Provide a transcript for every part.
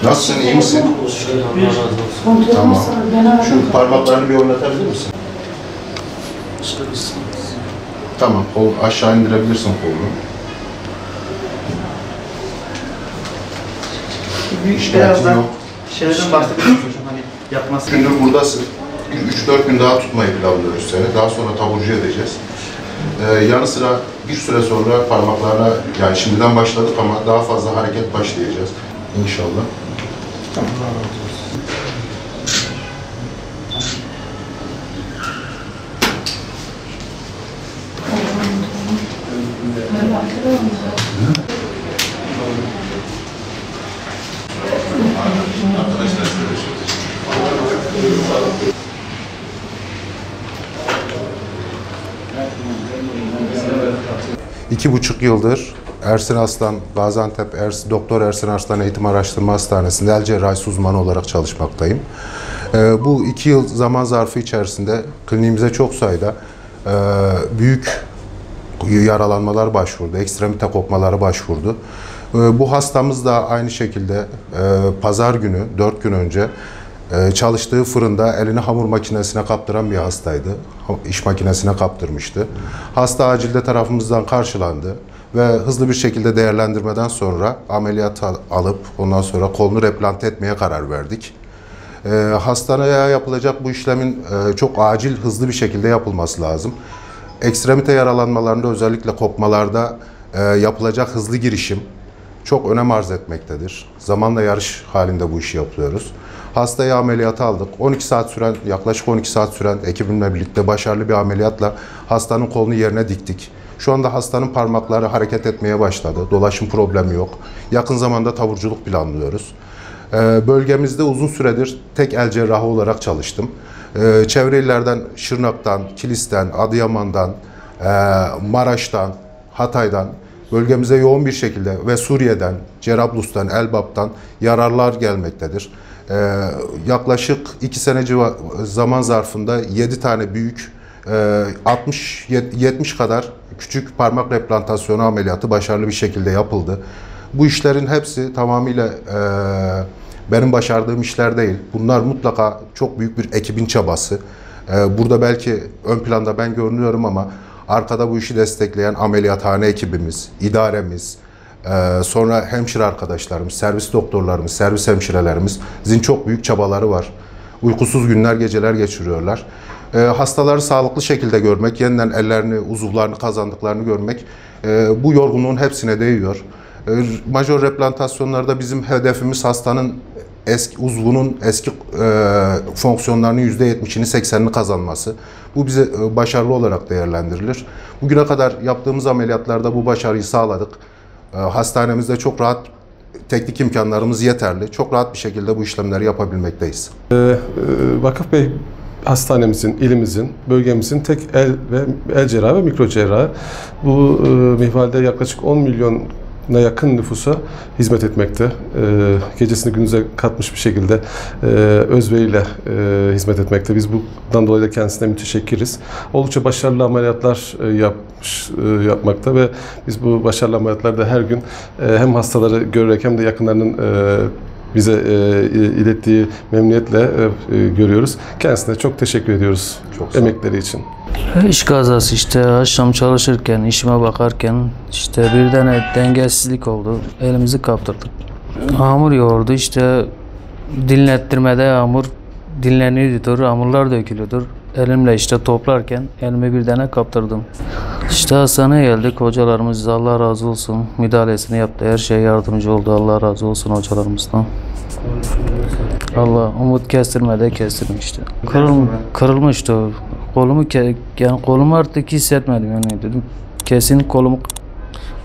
Nasılsın, iyi misin? Tamam. Şu parmaklarını bir oynatabilir misin? Tamam, aşağı indirebilirsin kolunu. Birazdan şeylerden bahsedelim hocam, hani yapması. Gündür buradasın. 3-4 gün daha tutmayı planlıyoruz seni. Daha sonra taburcu edeceğiz. Yanı sıra bir süre sonra parmaklarına, yani şimdiden başladık ama daha fazla hareket başlayacağız inşallah. Tamam. Arkadaşlar size 2,5 yıldır Ersin Arslan, Gaziantep Doktor Ersin Arslan Eğitim Araştırma Hastanesi'nde el cerrahisi uzmanı olarak çalışmaktayım. Bu 2 yıl zaman zarfı içerisinde kliniğimize çok sayıda büyük yaralanmalar başvurdu, ekstremite kopmaları başvurdu. Bu hastamız da aynı şekilde pazar günü, 4 gün önce çalıştığı fırında elini hamur makinesine kaptıran bir hastaydı. İş makinesine kaptırmıştı. Hasta acilde tarafımızdan karşılandı ve hızlı bir şekilde değerlendirmeden sonra ameliyat alıp ondan sonra kolunu replante etmeye karar verdik. Hastaneye yapılacak bu işlemin çok acil, hızlı bir şekilde yapılması lazım. Ekstremite yaralanmalarında, özellikle kopmalarda yapılacak hızlı girişim çok önem arz etmektedir. Zamanla yarış halinde bu işi yapıyoruz. Hastayı ameliyata aldık. 12 saat süren, yaklaşık 12 saat süren ekibimle birlikte başarılı bir ameliyatla hastanın kolunu yerine diktik. Şu anda hastanın parmakları hareket etmeye başladı. Dolaşım problemi yok. Yakın zamanda taburculuk planlıyoruz. Bölgemizde uzun süredir tek el cerrahı olarak çalıştım. Çevre illerden, Şırnak'tan, Kilis'ten, Adıyaman'dan, Maraş'tan, Hatay'dan bölgemize yoğun bir şekilde ve Suriye'den, Cerablus'tan, Elbap'tan yararlar gelmektedir. Yaklaşık 2 sene zaman zarfında 7 tane büyük, 60-70 kadar küçük parmak replantasyonu ameliyatı başarılı bir şekilde yapıldı. Bu işlerin hepsi tamamıyla benim başardığım işler değil. Bunlar mutlaka çok büyük bir ekibin çabası. Burada belki ön planda ben görünüyorum ama arkada bu işi destekleyen ameliyathane ekibimiz, idaremiz, sonra hemşire arkadaşlarımız, servis doktorlarımız, servis hemşirelerimizin çok büyük çabaları var. Uykusuz günler, geceler geçiriyorlar. Hastaları sağlıklı şekilde görmek, yeniden ellerini, uzuvlarını kazandıklarını görmek bu yorgunluğun hepsine değiyor. Majör replantasyonlarda bizim hedefimiz hastanın uzvunun eski fonksiyonlarının %70'ini 80'ini kazanması. Bu bize başarılı olarak değerlendirilir. Bugüne kadar yaptığımız ameliyatlarda bu başarıyı sağladık. Hastanemizde çok rahat, teknik imkanlarımız yeterli. Çok rahat bir şekilde bu işlemleri yapabilmekteyiz. Vakıf Bey hastanemizin, ilimizin, bölgemizin tek el cerrahı ve mikro cerrahı. Bu minvalde yaklaşık 10 milyona yakın nüfusa hizmet etmekte. Gecesini gündüze katmış bir şekilde özveriyle hizmet etmekte. Biz bundan dolayı da kendisine müteşekkiriz. Oldukça başarılı ameliyatlar yapmakta ve biz bu başarılı ameliyatlarda her gün hem hastaları görerek hem de yakınlarının bize ilettiği memnuniyetle görüyoruz. Kendisine çok teşekkür ediyoruz emekleri için. İş kazası işte, akşam çalışırken, işime bakarken işte birden dengesizlik oldu. Elimizi kaptırdık. Hamur yoğurdu işte, dinlettirmede hamur dinleniyordur, hamurlar dökülüyordur. Elimle işte toplarken elimi birden kaptırdım. İşte hastaneye geldik, hocalarımız Allah razı olsun müdahalesini yaptı. Her şey yardımcı oldu, Allah razı olsun hocalarımızdan. Allah umut kestirmede kestirmişti. Kırılmıştı. Kolumu artık hissetmedim yani dedim. Kesin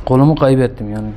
kolumu kaybettim yani.